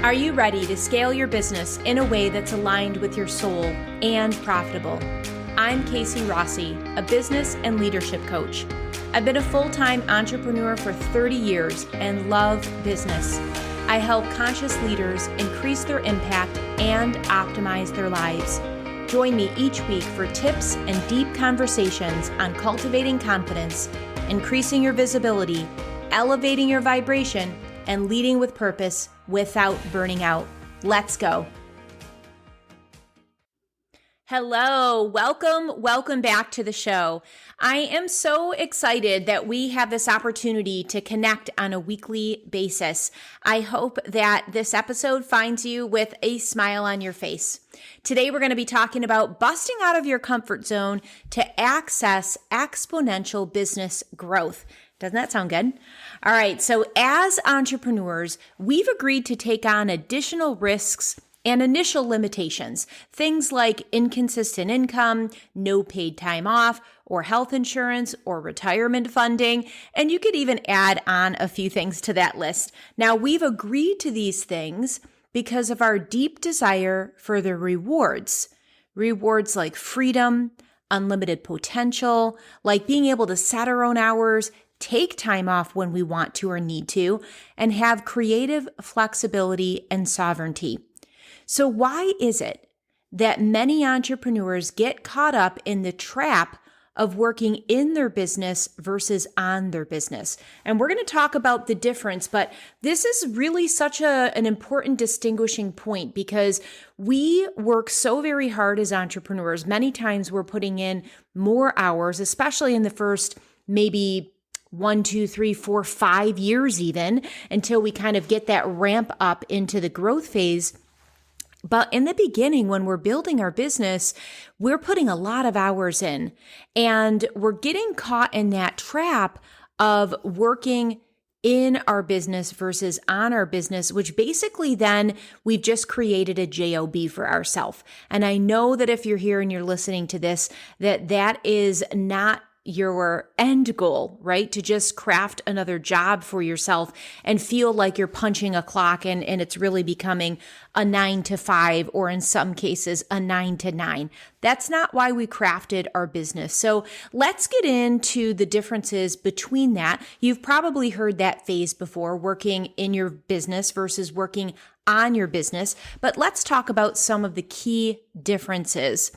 Are you ready to scale your business in a way that's aligned with your soul and profitable? I'm Casey Rossi, a business and leadership coach. I've been a full-time entrepreneur for 30 years and love business. I help conscious leaders increase their impact and optimize their lives. Join me each week for tips and deep conversations on cultivating confidence, increasing your visibility, elevating your vibration, and leading with purpose without burning out. Let's go. Hello, welcome back to the show. I am so excited that we have this opportunity to connect on a weekly basis. I hope that this episode finds you with a smile on your face. Today, we're going to be talking about busting out of your comfort zone to access exponential business growth. Doesn't that sound good? All right, so as entrepreneurs, we've agreed to take on additional risks and initial limitations, things like inconsistent income, no paid time off, or health insurance, or retirement funding, and you could even add on a few things to that list. Now, we've agreed to these things because of our deep desire for the rewards like freedom, unlimited potential, like being able to set our own hours, take time off when we want to or need to, and have creative flexibility and sovereignty. So why is it that many entrepreneurs get caught up in the trap of working in their business versus on their business? And we're going to talk about the difference, but this is really such an important distinguishing point because we work so very hard as entrepreneurs. Many times we're putting in more hours, especially in the first maybe 1, 2, 3, 4, 5 years even, until we kind of get that ramp up into the growth phase. But in the beginning, when we're building our business, we're putting a lot of hours in, and we're getting caught in that trap of working in our business versus on our business, which basically then we've just created a job for ourselves. And I know that if you're here and you're listening to this, that is not your end goal, right? To just craft another job for yourself and feel like you're punching a clock and it's really becoming a 9 to 5, or in some cases, a 9 to 9. That's not why we crafted our business. So let's get into the differences between that. You've probably heard that phrase before, working in your business versus working on your business. But let's talk about some of the key differences.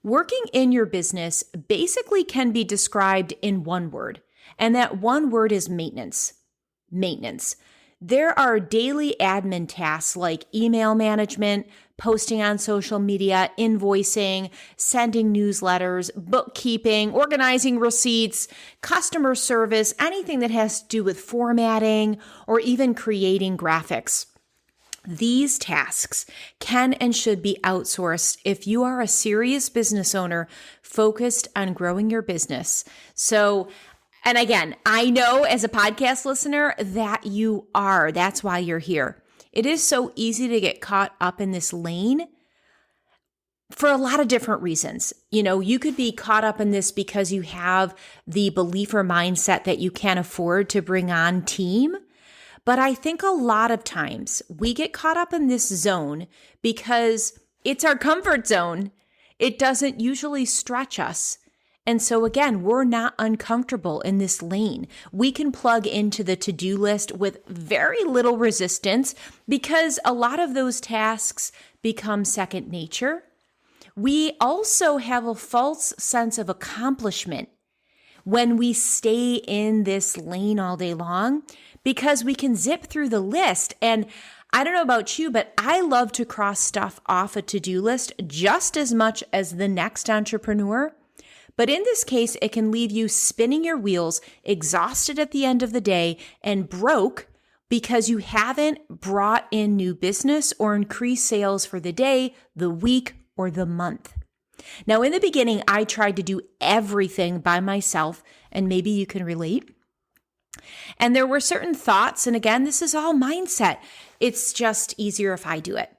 Working in your business basically can be described in one word, and that one word is maintenance. Maintenance. There are daily admin tasks like email management, posting on social media, invoicing, sending newsletters, bookkeeping, organizing receipts, customer service, anything that has to do with formatting or even creating graphics. These tasks can and should be outsourced if you are a serious business owner focused on growing your business. So, and again, I know as a podcast listener that you are. That's why you're here. It is so easy to get caught up in this lane for a lot of different reasons. You know, you could be caught up in this because you have the belief or mindset that you can't afford to bring on team. But I think a lot of times we get caught up in this zone because it's our comfort zone. It doesn't usually stretch us. And so again, we're not uncomfortable in this lane. We can plug into the to-do list with very little resistance because a lot of those tasks become second nature. We also have a false sense of accomplishment when we stay in this lane all day long, because we can zip through the list. And I don't know about you, but I love to cross stuff off a to-do list just as much as the next entrepreneur. But in this case, it can leave you spinning your wheels, exhausted at the end of the day, and broke because you haven't brought in new business or increased sales for the day, the week, or the month. Now, in the beginning, I tried to do everything by myself, and maybe you can relate. And there were certain thoughts, and again, this is all mindset. It's just easier if I do it.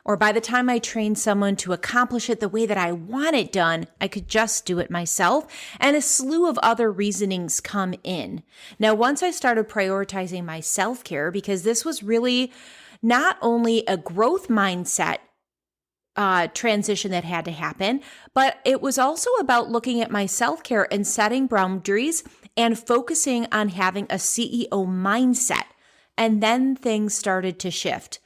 Or by the time I train someone to accomplish it the way that I want it done, I could just do it myself. And a slew of other reasonings come in. Now, once I started prioritizing my self-care, because this was really not only a growth mindset transition that had to happen, but it was also about looking at my self-care and setting boundaries and focusing on having a CEO mindset. And then things started to shift.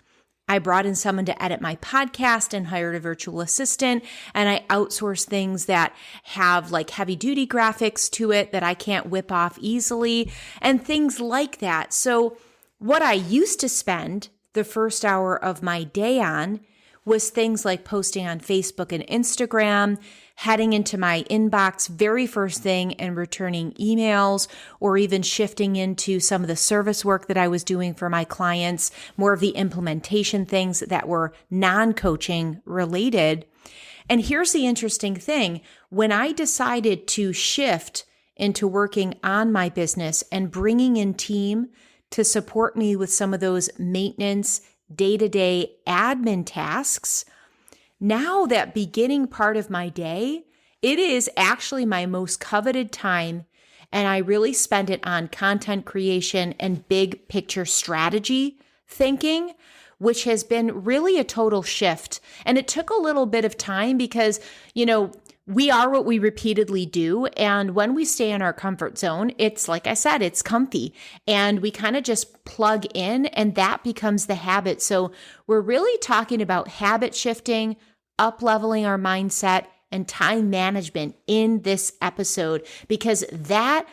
I brought in someone to edit my podcast and hired a virtual assistant, and I outsourced things that have like heavy duty graphics to it that I can't whip off easily and things like that. So what I used to spend the first hour of my day on was things like posting on Facebook and Instagram, heading into my inbox very first thing and returning emails, or even shifting into some of the service work that I was doing for my clients, more of the implementation things that were non-coaching related. And here's the interesting thing. When I decided to shift into working on my business and bringing in team to support me with some of those maintenance, day-to-day admin tasks, now that beginning part of my day, it is actually my most coveted time, and I really spend it on content creation and big picture strategy thinking, which has been really a total shift. And it took a little bit of time because, we are what we repeatedly do. And when we stay in our comfort zone, it's like I said, it's comfy and we kind of just plug in and that becomes the habit. So we're really talking about habit shifting, up-leveling our mindset, and time management in this episode, because that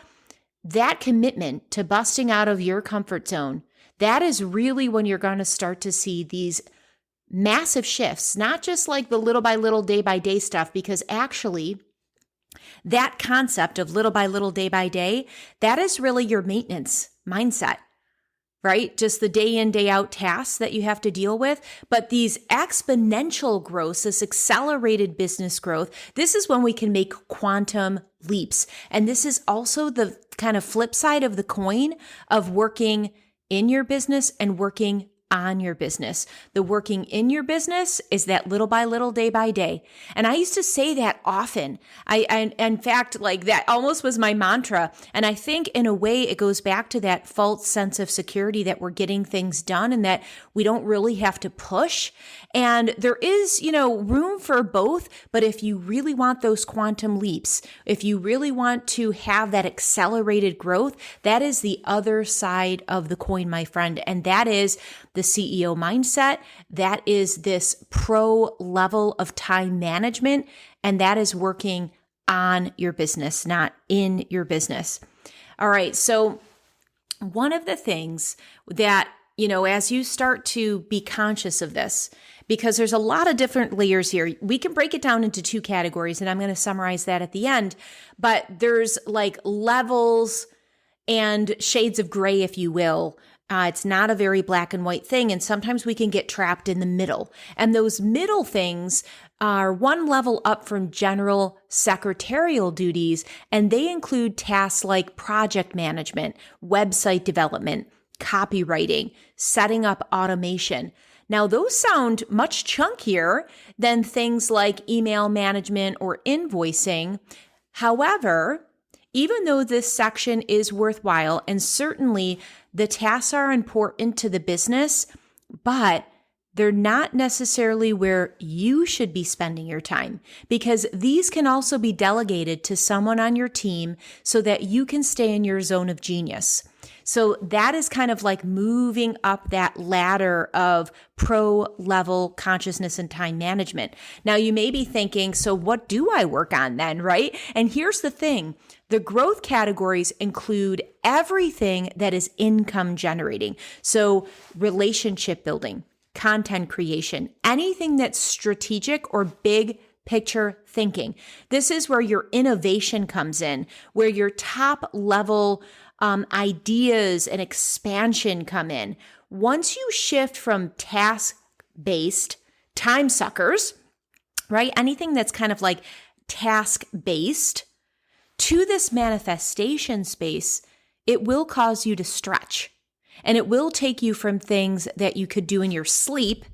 commitment to busting out of your comfort zone, that is really when you're going to start to see these massive shifts, not just like the little by little, day by day stuff, because actually that concept of little by little, day by day, that is really your maintenance mindset, right? Just the day in, day out tasks that you have to deal with. But these exponential growth, this accelerated business growth, this is when we can make quantum leaps. And this is also the kind of flip side of the coin of working in your business and working on your business. The working in your business is that little by little, day by day. And I used to say that often. I in fact, like that almost was my mantra. And I think in a way it goes back to that false sense of security that we're getting things done and that we don't really have to push. And there is, room for both. But if you really want those quantum leaps, if you really want to have that accelerated growth, that is the other side of the coin, my friend. And that is the CEO mindset. That is this pro level of time management. And that is working on your business, not in your business. All right. So one of the things that, as you start to be conscious of this, because there's a lot of different layers here, we can break it down into two categories, and I'm going to summarize that at the end. But there's like levels and shades of gray, if you will. It's not a very black and white thing. And sometimes we can get trapped in the middle. And those middle things are one level up from general secretarial duties. And they include tasks like project management, website development, copywriting, setting up automation. Now, those sound much chunkier than things like email management or invoicing. However, even though this section is worthwhile and certainly the tasks are important to the business, but they're not necessarily where you should be spending your time, because these can also be delegated to someone on your team so that you can stay in your zone of genius. So that is kind of like moving up that ladder of pro level consciousness and time management. Now you may be thinking, so what do I work on then, right? And here's the thing. The growth categories include everything that is income generating. So relationship building, content creation, anything that's strategic or big picture thinking. This is where your innovation comes in, where your top level ideas and expansion come in. Once you shift from task-based time suckers, right? Anything that's kind of like task-based to this manifestation space, it will cause you to stretch. And it will take you from things that you could do in your sleep,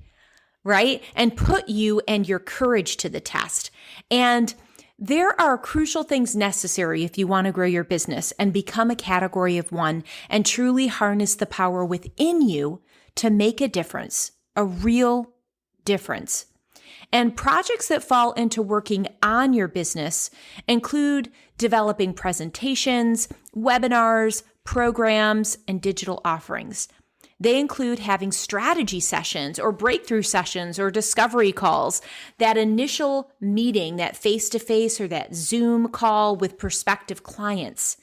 right? And put you and your courage to the test. And There are crucial things necessary if you want to grow your business and become a category of one and truly harness the power within you to make a difference, a real difference. And projects that fall into working on your business include developing presentations, webinars, programs, and digital offerings. They include having strategy sessions or breakthrough sessions or discovery calls, that initial meeting, that face-to-face or that Zoom call with prospective clients.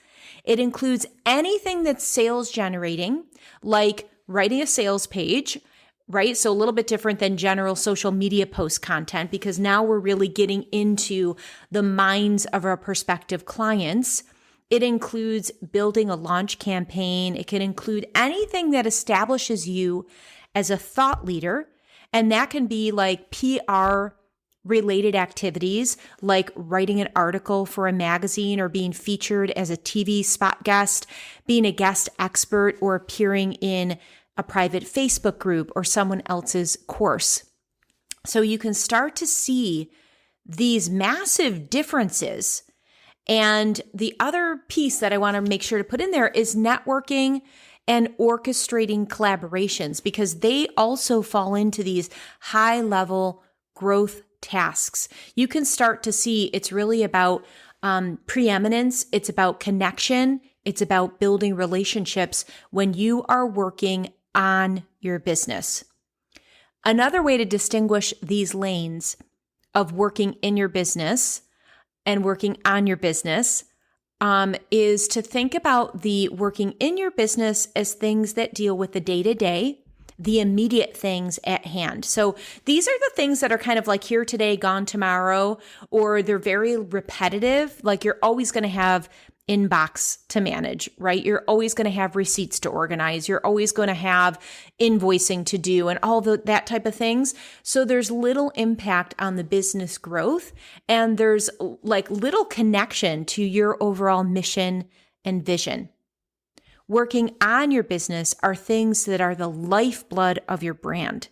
It includes anything that's sales generating, like writing a sales page, right? So a little bit different than general social media post content, because now we're really getting into the minds of our prospective clients. It includes building a launch campaign. It can include anything that establishes you as a thought leader. And that can be like PR related activities, like writing an article for a magazine or being featured as a TV spot guest, being a guest expert, or appearing in a private Facebook group or someone else's course. So you can start to see these massive differences. And the other piece that I want to make sure to put in there is networking and orchestrating collaborations, because they also fall into these high level growth tasks. You can start to see it's really about preeminence. It's about connection. It's about building relationships when you are working on your business. Another way to distinguish these lanes of working in your business and working on your business is to think about the working in your business as things that deal with the day-to-day, the immediate things at hand. So these are the things that are kind of like here today, gone tomorrow, or they're very repetitive. Like you're always going to have inbox to manage, right? You're always going to have receipts to organize. You're always going to have invoicing to do and all that type of things. So there's little impact on the business growth, and there's like little connection to your overall mission and vision. Working on your business are things that are the lifeblood of your brand.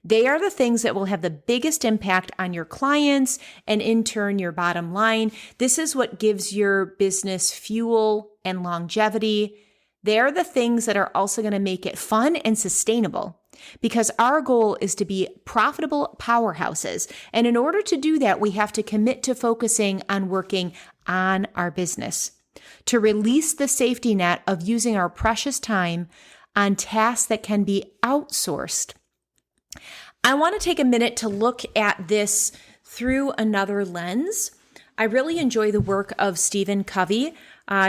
They are the things that will have the biggest impact on your clients and in turn your bottom line. This is what gives your business fuel and longevity. They are the things that are also going to make it fun and sustainable, because our goal is to be profitable powerhouses. And in order to do that, we have to commit to focusing on working on our business, to release the safety net of using our precious time on tasks that can be outsourced. I want to take a minute to look at this through another lens. I really enjoy the work of Stephen Covey.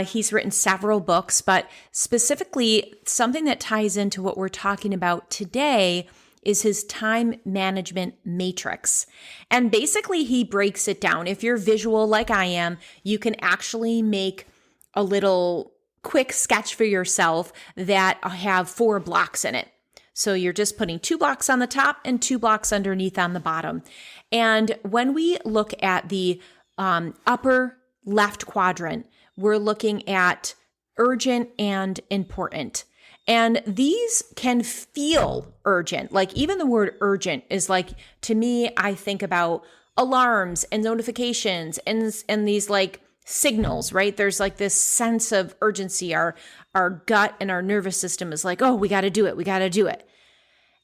He's written several books, but specifically something that ties into what we're talking about today is his time management matrix. And basically he breaks it down. If you're visual like I am, you can actually make a little quick sketch for yourself that have 4 blocks in it. So you're just putting 2 blocks on the top and 2 blocks underneath on the bottom. And when we look at the upper left quadrant, we're looking at urgent and important. And these can feel urgent. Like even the word urgent is like, to me, I think about alarms and notifications and these like signals, right? There's like this sense of urgency. Our gut and our nervous system is like, oh, we got to do it. We got to do it.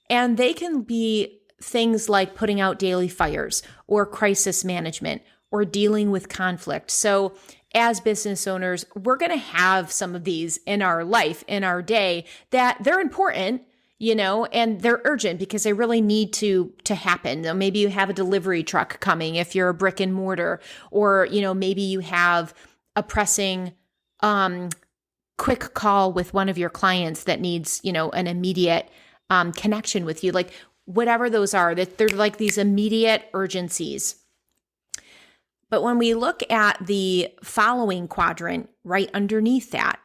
And they can be things like putting out daily fires or crisis management or dealing with conflict. So as business owners, we're going to have some of these in our life, in our day, that they're important, and they're urgent because they really need to happen. Now, maybe you have a delivery truck coming if you're a brick and mortar, or, maybe you have a pressing, quick call with one of your clients that needs, an immediate, connection with you, like whatever those are, that they're like these immediate urgencies. But when we look at the following quadrant right underneath that,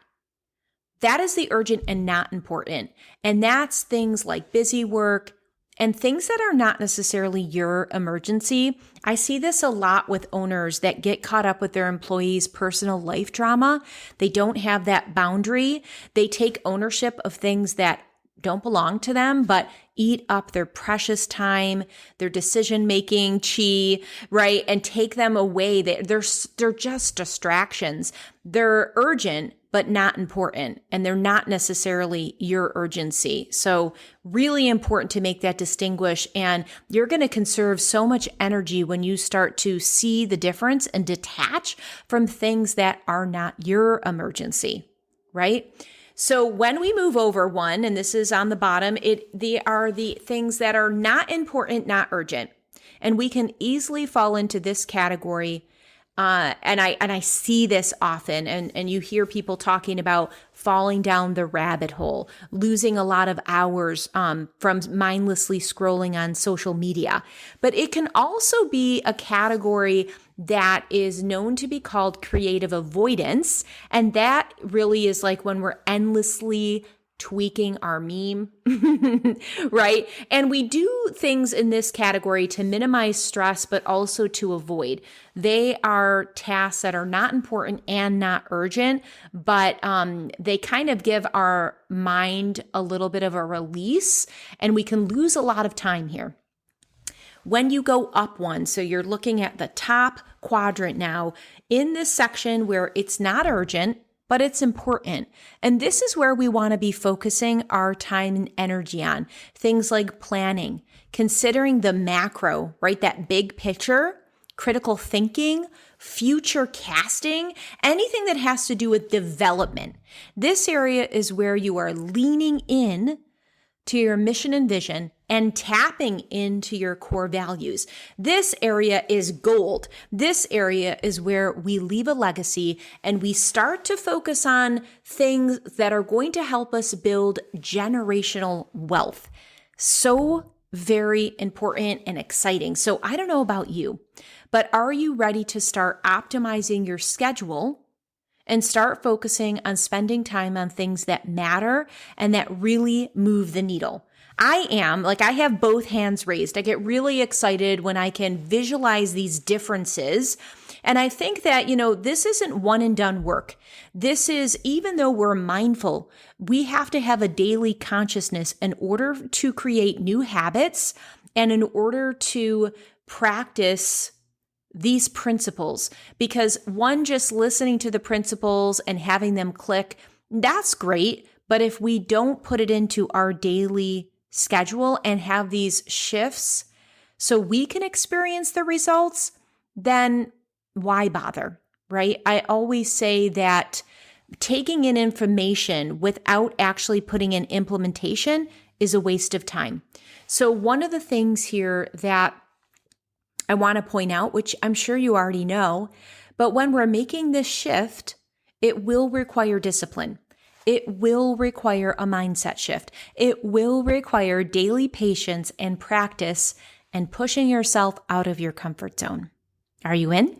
that is the urgent and not important. And that's things like busy work and things that are not necessarily your emergency. I see this a lot with owners that get caught up with their employees' personal life drama. They don't have that boundary. They take ownership of things that don't belong to them, but eat up their precious time, their decision-making chi, right? And take them away. They're just distractions. They're urgent, but not important. And they're not necessarily your urgency. So really important to make that distinguish. And you're going to conserve so much energy when you start to see the difference and detach from things that are not your emergency, right? So when we move over one, and this is on the bottom, they are the things that are not important, not urgent. And we can easily fall into this category. And I see this often, and you hear people talking about falling down the rabbit hole, losing a lot of hours from mindlessly scrolling on social media. But it can also be a category that is known to be called creative avoidance. And that really is like when we're endlessly tweaking our meme, right? And we do things in this category to minimize stress, but also to avoid. They are tasks that are not important and not urgent, but they kind of give our mind a little bit of a release, and we can lose a lot of time here. When you go up one, so you're looking at the top quadrant now, in this section where it's not urgent, but it's important. And this is where we want to be focusing our time and energy on. Things like planning, considering the macro, right? That big picture, critical thinking, future casting, anything that has to do with development. This area is where you are leaning in to your mission and vision and tapping into your core values. This area is gold. This area is where we leave a legacy and we start to focus on things that are going to help us build generational wealth. So very important and exciting. So I don't know about you, but are you ready to start optimizing your schedule and start focusing on spending time on things that matter and that really move the needle? I have both hands raised. I get really excited when I can visualize these differences. And I think that, this isn't one and done work. This is, even though we're mindful, we have to have a daily consciousness in order to create new habits and in order to practice these principles. Because one, just listening to the principles and having them click, that's great. But if we don't put it into our daily schedule and have these shifts so we can experience the results, then why bother, right? I always say that taking in information without actually putting in implementation is a waste of time. So one of the things here that I want to point out, which I'm sure you already know, but when we're making this shift, it will require discipline. It will require a mindset shift. It will require daily patience and practice and pushing yourself out of your comfort zone. Are you in?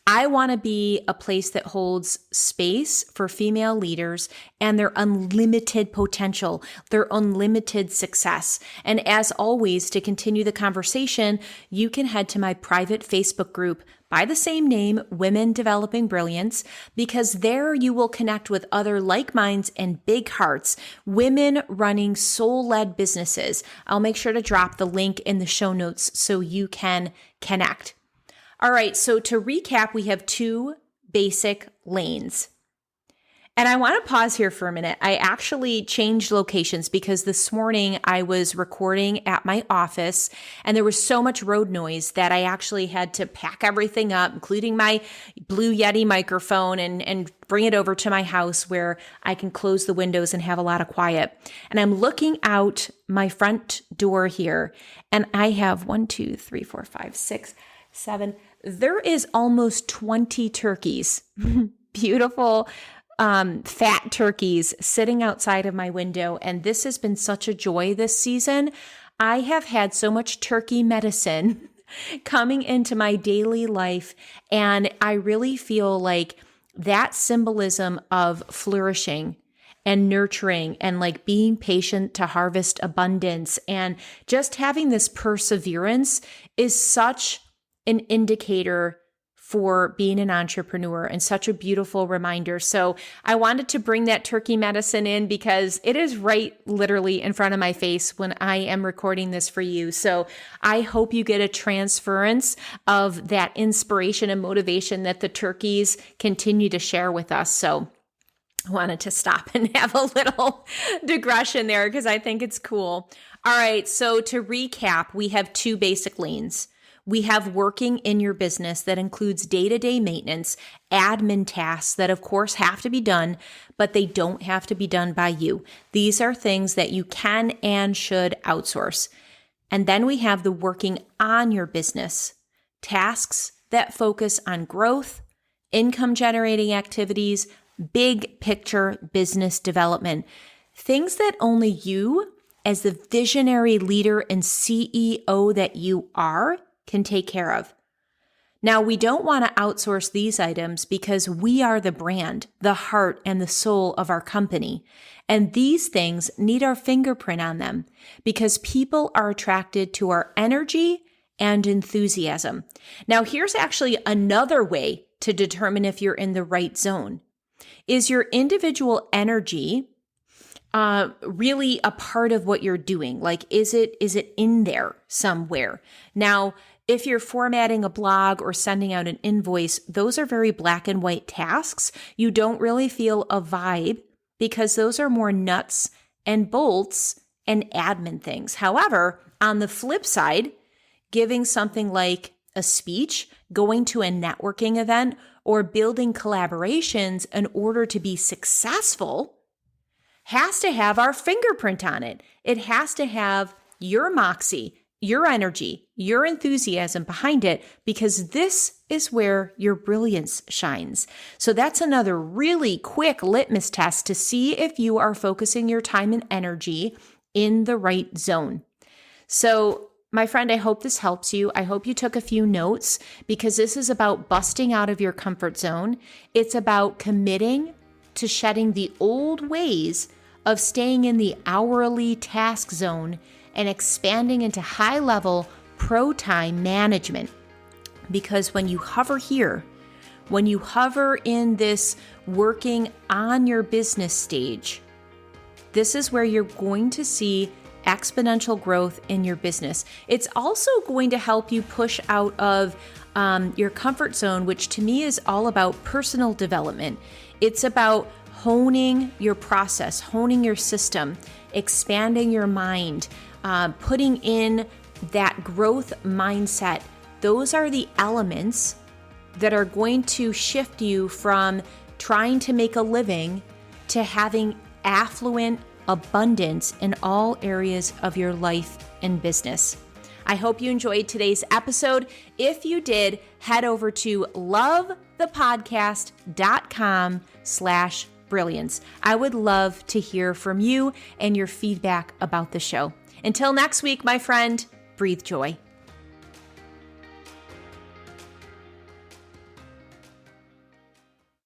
I want to be a place that holds space for female leaders and their unlimited potential, their unlimited success. And as always, to continue the conversation, you can head to my private Facebook group by the same name, Women Developing Brilliance, because there you will connect with other like minds and big hearts, women running soul-led businesses. I'll make sure to drop the link in the show notes so you can connect. All right, so to recap, we have two basic lanes. And I want to pause here for a minute. I actually changed locations because this morning I was recording at my office and there was so much road noise that I actually had to pack everything up, including my Blue Yeti microphone, and bring it over to my house where I can close the windows and have a lot of quiet. And I'm looking out my front door here and I have 1, 2, 3, 4, 5, 6, 7. There is almost 20 turkeys, beautiful, fat turkeys sitting outside of my window. And this has been such a joy this season. I have had so much turkey medicine coming into my daily life. And I really feel like that symbolism of flourishing and nurturing and like being patient to harvest abundance and just having this perseverance is such an indicator for being an entrepreneur and such a beautiful reminder. So I wanted to bring that turkey medicine in because it is right literally in front of my face when I am recording this for you. So I hope you get a transference of that inspiration and motivation that the turkeys continue to share with us. So I wanted to stop and have a little digression there because I think it's cool. All right, so to recap, we have two basic lanes. We have working in your business that includes day-to-day maintenance, admin tasks that of course have to be done, but they don't have to be done by you. These are things that you can and should outsource. And then we have the working on your business, tasks that focus on growth, income generating activities, big picture business development, things that only you as the visionary leader and CEO that you are can take care of. Now, we don't want to outsource these items because we are the brand, the heart, and the soul of our company. And these things need our fingerprint on them because people are attracted to our energy and enthusiasm. Now, here's actually another way to determine if you're in the right zone. Is your individual energy really a part of what you're doing? Like, is it in there somewhere? Now, if you're formatting a blog or sending out an invoice, those are very black and white tasks. You don't really feel a vibe because those are more nuts and bolts and admin things. However, on the flip side, giving something like a speech, going to a networking event, or building collaborations in order to be successful has to have our fingerprint on it. It has to have your moxie, your energy, your enthusiasm behind it, because this is where your brilliance shines. So that's another really quick litmus test to see if you are focusing your time and energy in the right zone. So my friend, I hope this helps you. I hope you took a few notes because this is about busting out of your comfort zone. It's about committing to shedding the old ways of staying in the hourly task zone and expanding into high-level pro-time management. Because when you hover here, when you hover in this working on your business stage, this is where you're going to see exponential growth in your business. It's also going to help you push out of your comfort zone, which to me is all about personal development. It's about honing your process, honing your system, expanding your mind, putting in that growth mindset. Those are the elements that are going to shift you from trying to make a living to having affluent abundance in all areas of your life and business. I hope you enjoyed today's episode. If you did, head over to lovethepodcast.com/brilliance. I would love to hear from you and your feedback about the show. Until next week, my friend, breathe joy.